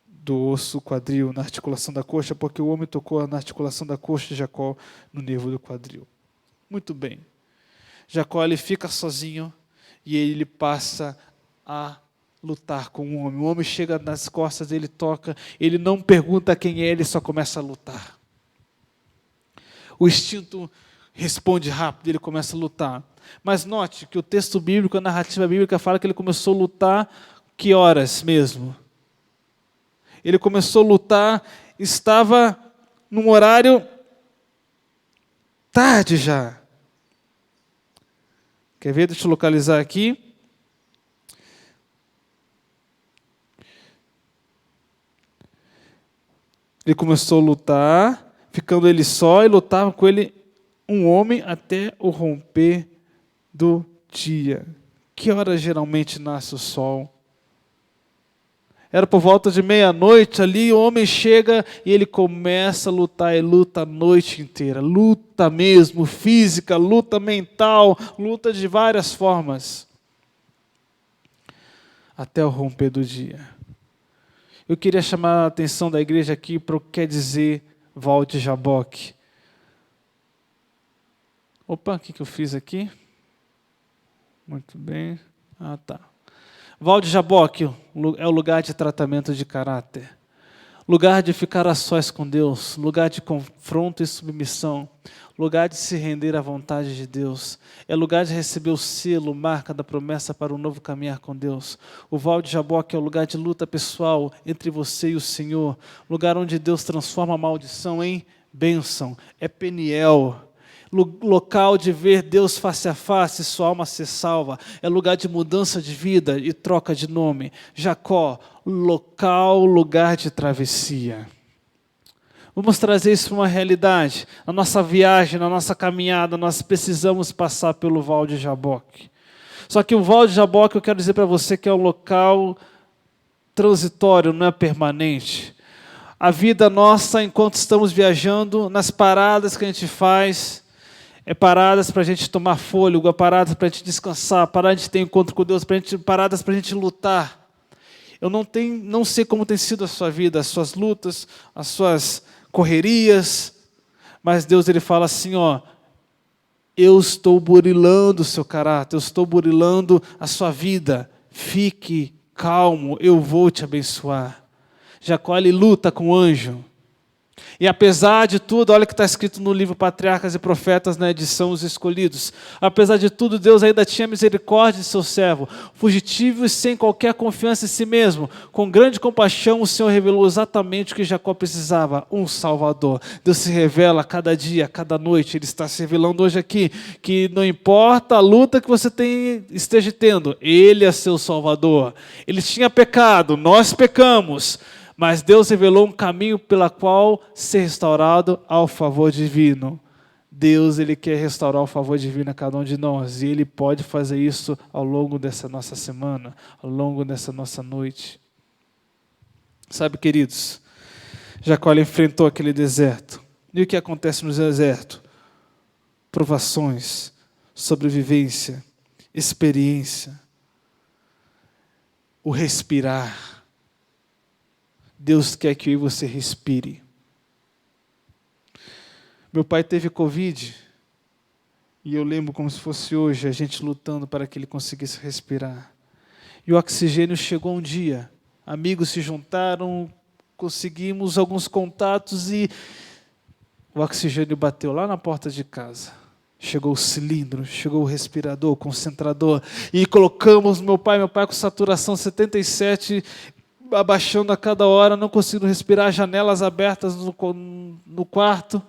do osso quadril, na articulação da coxa, porque o homem tocou na articulação da coxa de Jacó, no nervo do quadril. Muito bem. Jacó ele fica sozinho, e ele passa a lutar com o homem chega nas costas dele, toca, ele não pergunta quem é, ele só começa a lutar. O instinto responde rápido, ele começa a lutar. Mas note que o texto bíblico, a narrativa bíblica fala que ele começou a lutar que horas mesmo? Ele começou a lutar, estava num horário tarde já. Quer ver? Deixa eu localizar aqui. Ele começou a lutar, ficando ele só, e lutava com ele um homem até o romper do dia. Que hora geralmente nasce o sol? Era por volta de meia-noite ali, o homem chega e ele começa a lutar, e luta a noite inteira. Luta mesmo, física, luta mental, luta de várias formas. Até o romper do dia. Eu queria chamar a atenção da igreja aqui para o que quer dizer Val de Jaboque. Opa, o que eu fiz aqui? Muito bem. Tá. Val de Jaboque é o lugar de tratamento de caráter. Lugar de ficar a sós com Deus. Lugar de confronto e submissão. Lugar de se render à vontade de Deus. É lugar de receber o selo, marca da promessa para um novo caminhar com Deus. O Val de Jaboque é o lugar de luta pessoal entre você e o Senhor. Lugar onde Deus transforma a maldição em bênção. É Peniel. Local de ver Deus face a face, sua alma ser salva. É lugar de mudança de vida e troca de nome. Jacó, lugar de travessia. Vamos trazer isso para uma realidade. Na nossa viagem, na nossa caminhada, nós precisamos passar pelo Val de Jaboque. Só que o Val de Jaboque, eu quero dizer para você que é um local transitório, não é permanente. A vida nossa, enquanto estamos viajando, nas paradas que a gente faz, é paradas para a gente tomar fôlego, é paradas para a gente descansar, paradas de ter encontro com Deus, paradas para a gente lutar. Eu não sei como tem sido a sua vida, as suas lutas, as suas correrias, mas Deus ele fala assim, eu estou burilando o seu caráter, eu estou burilando a sua vida, fique calmo, eu vou te abençoar. Jacó ele luta com o anjo. E apesar de tudo, olha o que está escrito no livro Patriarcas e Profetas, na edição Os Escolhidos. Apesar de tudo, Deus ainda tinha misericórdia de seu servo, fugitivo e sem qualquer confiança em si mesmo. Com grande compaixão, o Senhor revelou exatamente o que Jacó precisava, um Salvador. Deus se revela a cada dia, a cada noite. Ele está se revelando hoje aqui, que não importa a luta que você esteja tendo, Ele é seu Salvador. Ele tinha pecado, nós pecamos, mas Deus revelou um caminho pela qual ser restaurado ao favor divino. Deus ele quer restaurar o favor divino a cada um de nós. E Ele pode fazer isso ao longo dessa nossa semana, ao longo dessa nossa noite. Sabe, queridos, Jacó enfrentou aquele deserto. E o que acontece no deserto? Provações, sobrevivência, experiência, o respirar. Deus quer que eu e você respire. Meu pai teve Covid, e eu lembro como se fosse hoje, a gente lutando para que ele conseguisse respirar. E o oxigênio chegou um dia, amigos se juntaram, conseguimos alguns contatos e o oxigênio bateu lá na porta de casa. Chegou o cilindro, chegou o respirador, o concentrador, e colocamos meu pai com saturação 77, abaixando a cada hora, não conseguindo respirar, janelas abertas no quarto,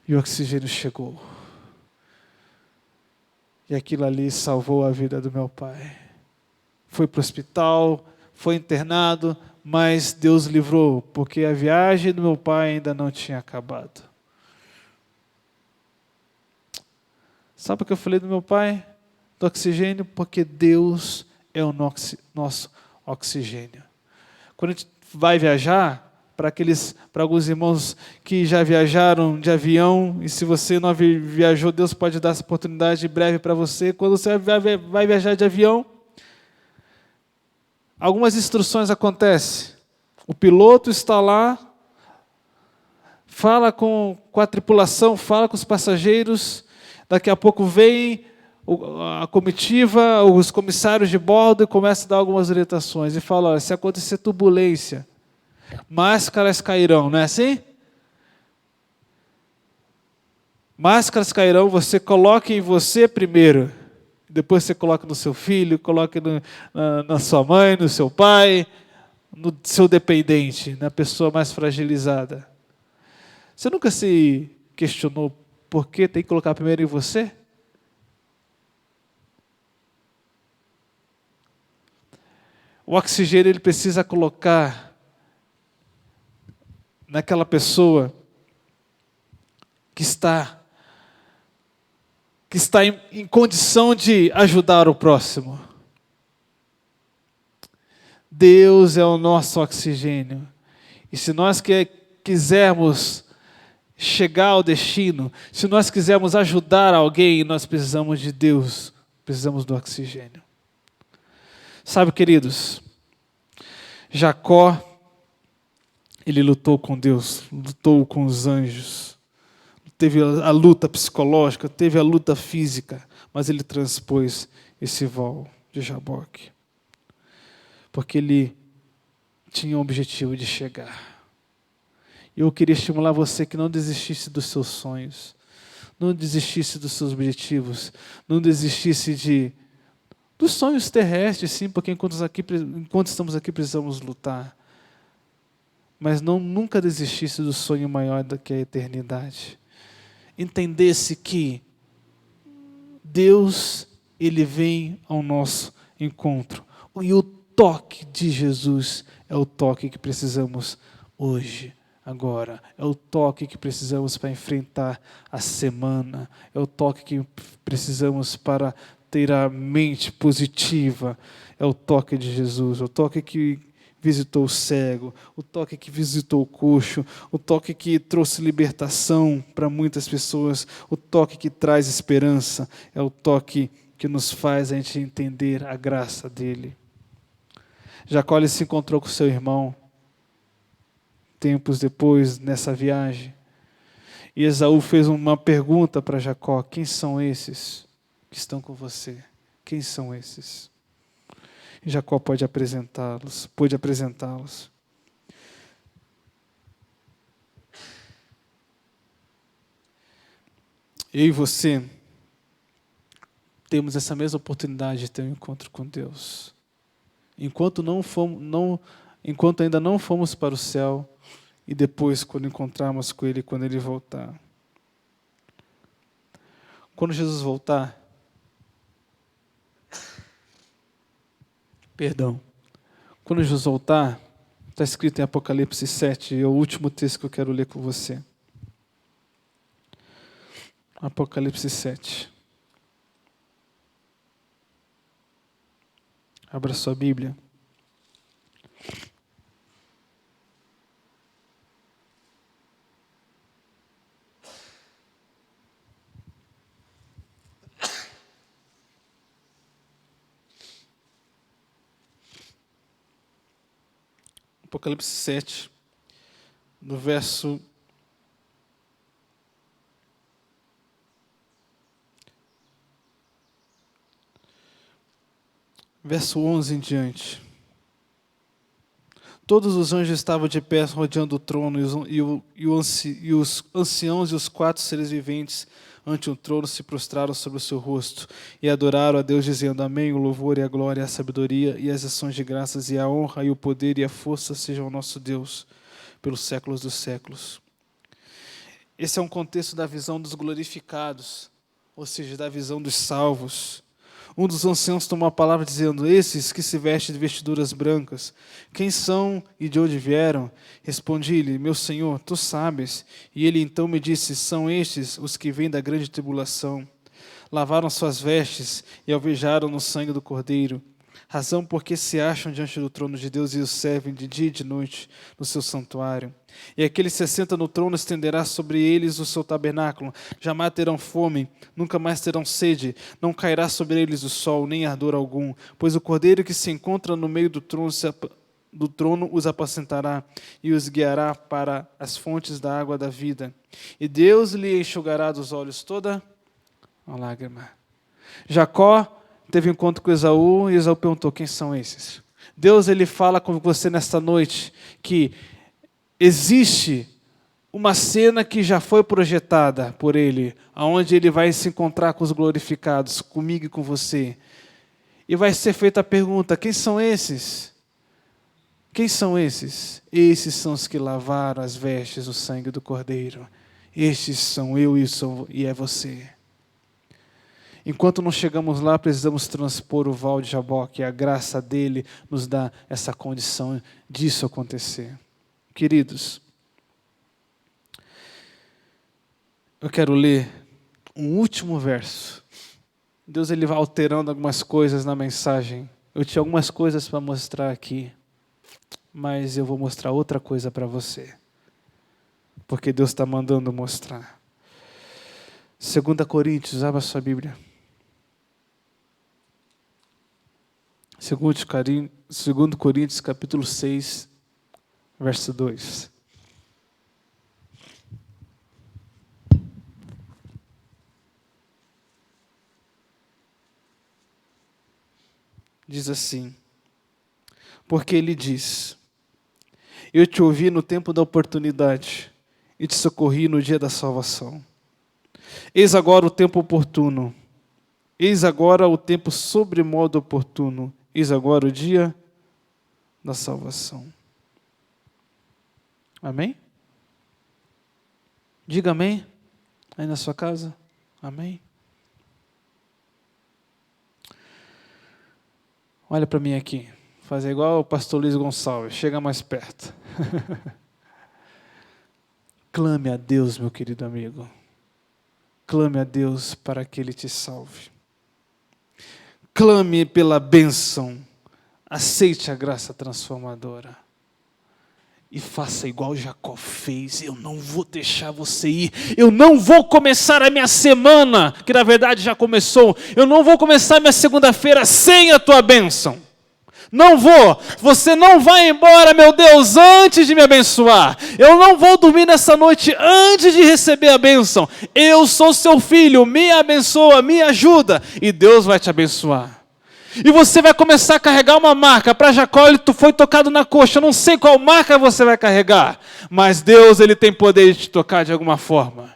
e o oxigênio chegou. E aquilo ali salvou a vida do meu pai. Foi para o hospital, foi internado, mas Deus livrou, porque a viagem do meu pai ainda não tinha acabado. Sabe por que eu falei do meu pai? Do oxigênio? Porque Deus é o nosso oxigênio. Quando a gente vai viajar, para alguns irmãos que já viajaram de avião, e se você não viajou, Deus pode dar essa oportunidade breve para você. Quando você vai viajar de avião, algumas instruções acontecem. O piloto está lá, fala com a tripulação, fala com os passageiros, daqui a pouco vem a comitiva, os comissários de bordo e começa a dar algumas orientações. E fala, olha, se acontecer turbulência, máscaras cairão, não é assim? Máscaras cairão, você coloque em você primeiro. Depois você coloca no seu filho, coloque na sua mãe, no seu pai, no seu dependente, na pessoa mais fragilizada. Você nunca se questionou por que tem que colocar primeiro em você? O oxigênio ele precisa colocar naquela pessoa que está em condição de ajudar o próximo. Deus é o nosso oxigênio. E se nós quisermos chegar ao destino, se nós quisermos ajudar alguém, nós precisamos de Deus, precisamos do oxigênio. Sabe, queridos, Jacó, ele lutou com Deus, lutou com os anjos, teve a luta psicológica, teve a luta física, mas ele transpôs esse vale de Jaboque, porque ele tinha o objetivo de chegar. Eu queria estimular você que não desistisse dos seus sonhos, não desistisse dos seus objetivos, não desistisse dos sonhos terrestres, sim, porque enquanto estamos aqui precisamos lutar. Mas nunca desistisse do sonho maior do que a eternidade. Entendesse que Deus, Ele vem ao nosso encontro. E o toque de Jesus é o toque que precisamos hoje, agora. É o toque que precisamos para enfrentar a semana. É o toque que precisamos para ter a mente positiva. É o toque de Jesus, o toque que visitou o cego, o toque que visitou o coxo, o toque que trouxe libertação para muitas pessoas, o toque que traz esperança, é o toque que nos faz a gente entender a graça dele. Jacó ele se encontrou com seu irmão tempos depois nessa viagem, e Esaú fez uma pergunta para Jacó: quem são esses que estão com você? Quem são esses? E Jacó pôde apresentá-los. Eu e você temos essa mesma oportunidade de ter um encontro com Deus. Enquanto ainda não fomos para o céu, e depois quando encontrarmos com Ele, quando Ele voltar. Quando Jesus voltar, quando Jesus voltar, está escrito em Apocalipse 7, é o último texto que eu quero ler com você. Apocalipse 7. Abra sua Bíblia. Apocalipse 7, no verso 11 em diante. Todos os anjos estavam de pé rodeando o trono, e os anciãos e os 4 seres viventes ante o trono se prostraram sobre o seu rosto e adoraram a Deus, dizendo: Amém, o louvor e a glória, a sabedoria e as ações de graças e a honra e o poder e a força sejam ao nosso Deus pelos séculos dos séculos. Esse é um contexto da visão dos glorificados, ou seja, da visão dos salvos. Um dos anciãos tomou a palavra dizendo: esses que se vestem de vestiduras brancas, quem são e de onde vieram? Respondi-lhe: meu Senhor, tu sabes. E ele então me disse: são estes os que vêm da grande tribulação. Lavaram suas vestes e alvejaram no sangue do Cordeiro, razão porque se acham diante do trono de Deus e o servem de dia e de noite no seu santuário. E aquele que se assenta no trono estenderá sobre eles o seu tabernáculo. Jamais terão fome, nunca mais terão sede. Não cairá sobre eles o sol, nem ardor algum. Pois o Cordeiro que se encontra no meio do trono os apacentará e os guiará para as fontes da água da vida. E Deus lhe enxugará dos olhos toda a lágrima. Jacó teve um encontro com Esaú e Esaú perguntou: quem são esses? Deus, ele fala com você nesta noite que existe uma cena que já foi projetada por ele, onde ele vai se encontrar com os glorificados, comigo e com você. E vai ser feita a pergunta: quem são esses? Quem são esses? Esses são os que lavaram as vestes no sangue do Cordeiro. Estes são eu e é você. Enquanto não chegamos lá, precisamos transpor o Val de Jaboque, e a graça dele nos dá essa condição disso acontecer. Queridos, eu quero ler um último verso. Deus, ele vai alterando algumas coisas na mensagem. Eu tinha algumas coisas para mostrar aqui, mas eu vou mostrar outra coisa para você, porque Deus está mandando mostrar. 2 Coríntios, abra sua Bíblia. 2 Coríntios, capítulo 6, verso 2. Diz assim: porque ele diz: eu te ouvi no tempo da oportunidade e te socorri no dia da salvação. Eis agora o tempo oportuno, eis agora o tempo sobremodo oportuno, eis agora o dia da salvação. Amém? Diga amém aí na sua casa. Amém? Olha para mim aqui. Fazer igual o pastor Luiz Gonçalves. Chega mais perto. Clame a Deus, meu querido amigo. Clame a Deus para que Ele te salve. Clame pela bênção. Aceite a graça transformadora. E faça igual Jacó fez. Eu não vou deixar você ir. Eu não vou começar a minha semana, que na verdade já começou. Eu não vou começar a minha segunda-feira sem a tua bênção. Não vou. Você não vai embora, meu Deus, antes de me abençoar. Eu não vou dormir nessa noite antes de receber a bênção. Eu sou seu filho. Me abençoa, me ajuda. E Deus vai te abençoar. E você vai começar a carregar uma marca. Para Jacó, ele foi tocado na coxa. Eu não sei qual marca você vai carregar, mas Deus, ele tem poder de te tocar de alguma forma.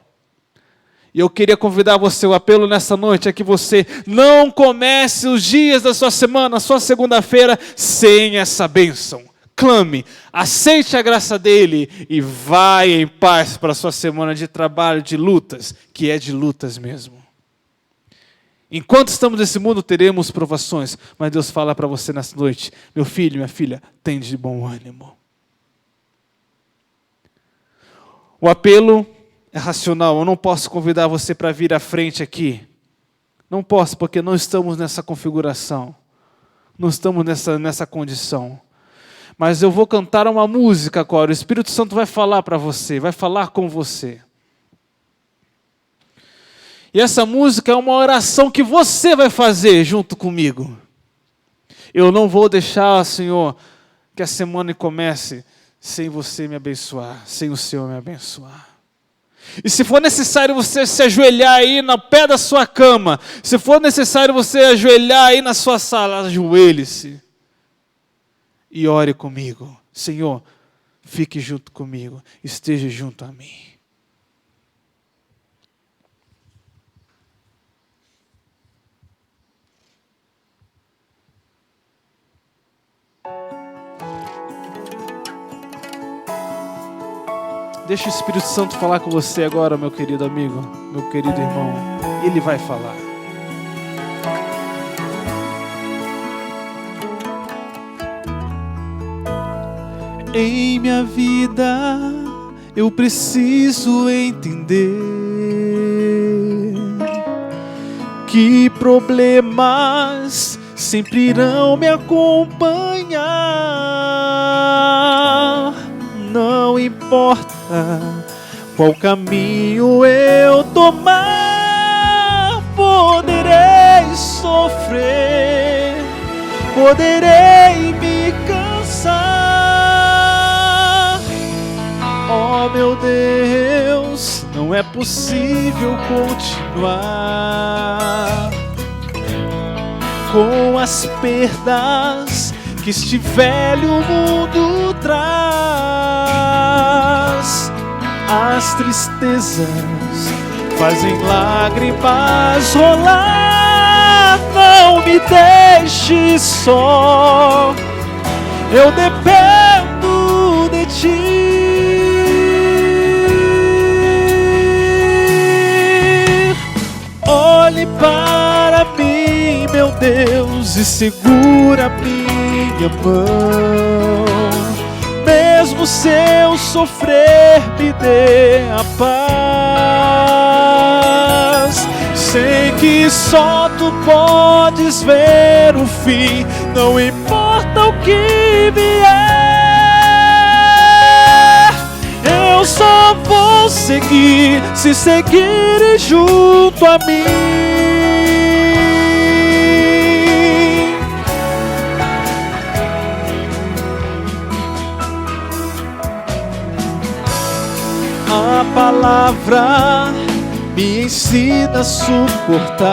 E eu queria convidar você, o apelo nessa noite é que você não comece os dias da sua semana, a sua segunda-feira, sem essa bênção. Clame, aceite a graça dele e vai em paz para a sua semana de trabalho, de lutas, que é de lutas mesmo. Enquanto estamos nesse mundo, teremos provações, mas Deus fala para você nessa noite: meu filho, minha filha, tem de bom ânimo. O apelo é racional. Eu não posso convidar você para vir à frente aqui. Não posso, porque não estamos nessa configuração. Não estamos nessa condição. Mas eu vou cantar uma música agora. O Espírito Santo vai falar para você, vai falar com você. E essa música é uma oração que você vai fazer junto comigo. Eu não vou deixar, Senhor, que a semana comece sem você me abençoar, sem o Senhor me abençoar. E se for necessário você se ajoelhar aí no pé da sua cama, se for necessário você ajoelhar aí na sua sala, ajoelhe-se e ore comigo. Senhor, fique junto comigo, esteja junto a mim. Deixa o Espírito Santo falar com você agora, meu querido amigo, meu querido irmão. Ele vai falar. Em minha vida eu preciso entender que problemas sempre irão me acompanhar. Não importa qual caminho eu tomar, poderei sofrer, poderei me cansar. Oh meu Deus, não é possível continuar com as perdas que este velho mundo traz. As tristezas fazem lágrimas rolar. Não me deixe só, eu dependo de ti. Olhe para mim, meu Deus, e segura minha mão. Mesmo se eu sofrer, me dê a paz. Sei que só tu podes ver o fim, não importa o que vier. Eu só vou seguir se seguires junto a mim. A palavra me ensina a suportar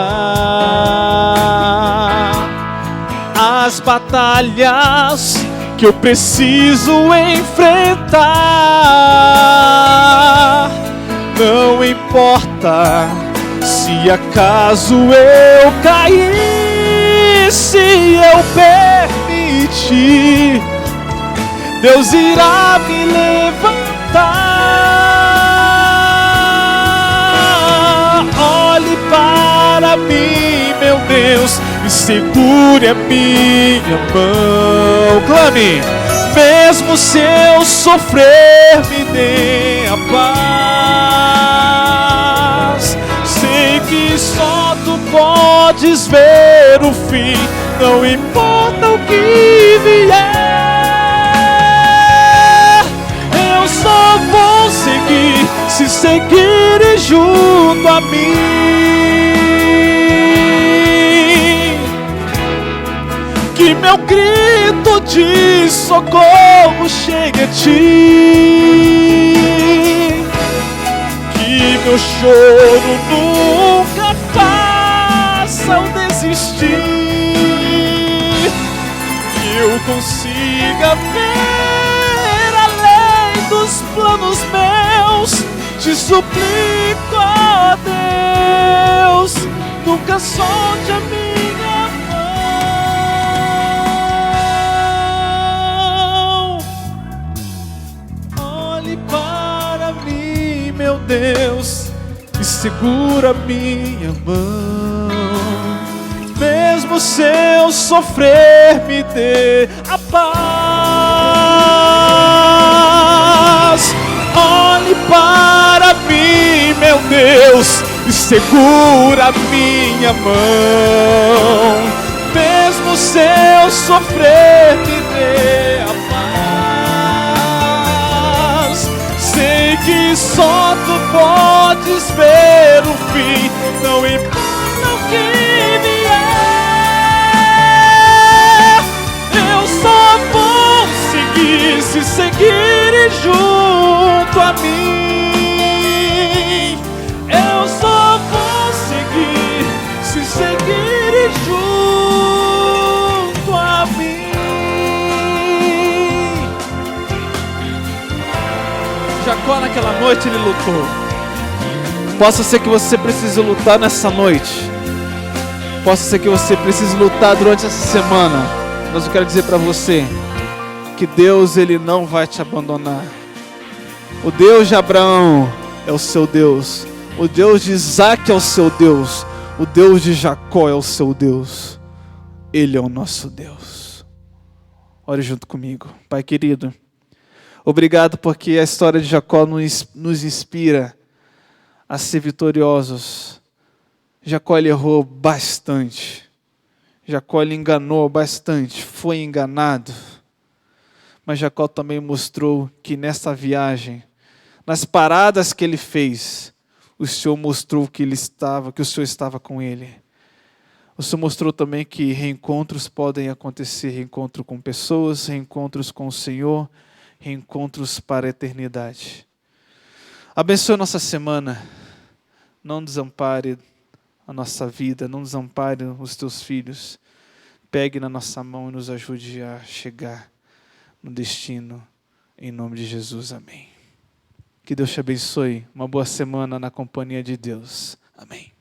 as batalhas que eu preciso enfrentar. Não importa se acaso eu cair, se eu permitir, Deus irá me levantar. Olhe para mim, meu Deus, e segure a minha mão. Clame, mesmo se eu sofrer, me dê a paz. Sei que só tu podes ver o fim, não importa o que vier. Eu só vou seguir se seguires junto a mim. Que meu grito de socorro chegue a ti, que meu choro nunca faça eu desistir, que eu consiga ver além dos planos meus. Te suplico, ó Deus, nunca solte a minha mão. Olhe para mim, meu Deus, e segura minha mão. Mesmo se eu sofrer, me dê a paz. Olhe para mim, meu Deus, e segura minha mão. Mesmo se eu sofrer, me dê a paz. Sei que só tu podes ver o fim, não importa o que vier. Eu só vou seguir se seguires junto a mim. Eu só vou seguir se seguires junto a mim. Jacó naquela noite ele lutou. Possa ser que você precise lutar nessa noite. Possa ser que você precise lutar durante essa semana. Mas eu quero dizer para você que Deus, Ele não vai te abandonar. O Deus de Abraão é o seu Deus. O Deus de Isaac é o seu Deus. O Deus de Jacó é o seu Deus. Ele é o nosso Deus. Ore junto comigo. Pai querido, obrigado porque a história de Jacó nos inspira a ser vitoriosos. Jacó ele errou bastante. Jacó ele enganou bastante, foi enganado. Mas Jacó também mostrou que nessa viagem, nas paradas que ele fez, o Senhor mostrou que o Senhor estava com ele. O Senhor mostrou também que reencontros podem acontecer, reencontro com pessoas, reencontros com o Senhor, reencontros para a eternidade. Abençoe nossa semana, não desampare a nossa vida, não desampare os teus filhos. Pegue na nossa mão e nos ajude a chegar no destino, em nome de Jesus, amém. Que Deus te abençoe, uma boa semana na companhia de Deus, amém.